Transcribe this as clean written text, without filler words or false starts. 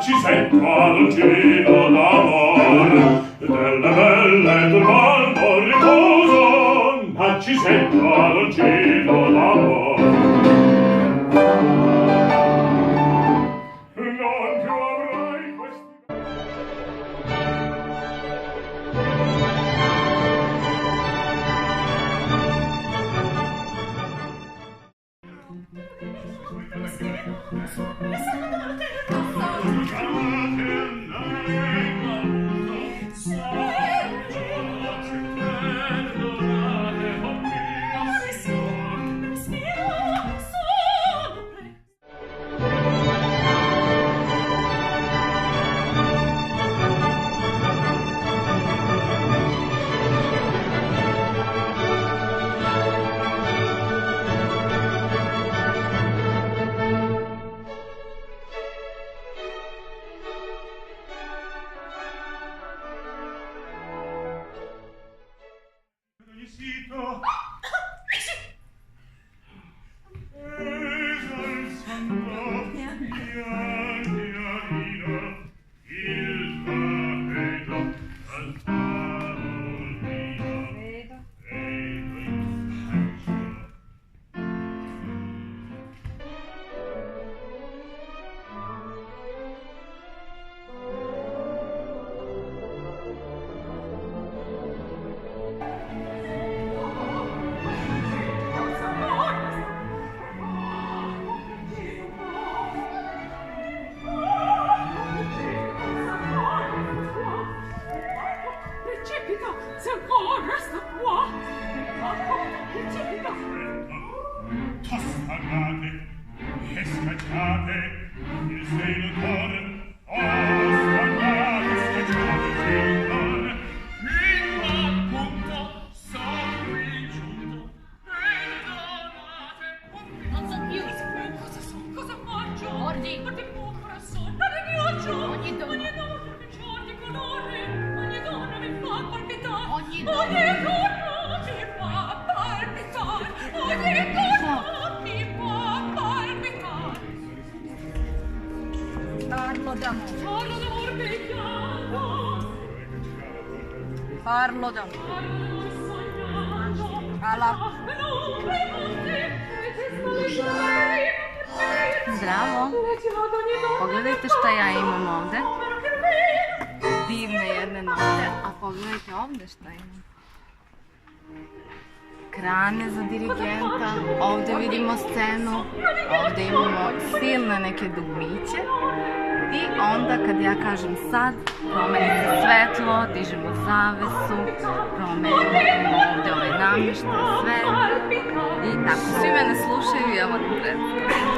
Ci sento dolcino d'amor delle belle turbando riposo, ma ci sento dolcino d'amor. Non più avrai questi Parlo d'amore. Zdravo. Pogledajte šta ja imam ovde. Divne jedne note. A pogledajte ovde šta imam. Krane za dirigenta. Ovde vidimo scenu. Ovde imamo silne neke dugmiće. I onda kad ja kažem sad, promenimo svetlo, dižemo zavesu, promenimo ovde ove namještaje, sve. I tako, svi mene slušaju i ja vodim predstavu.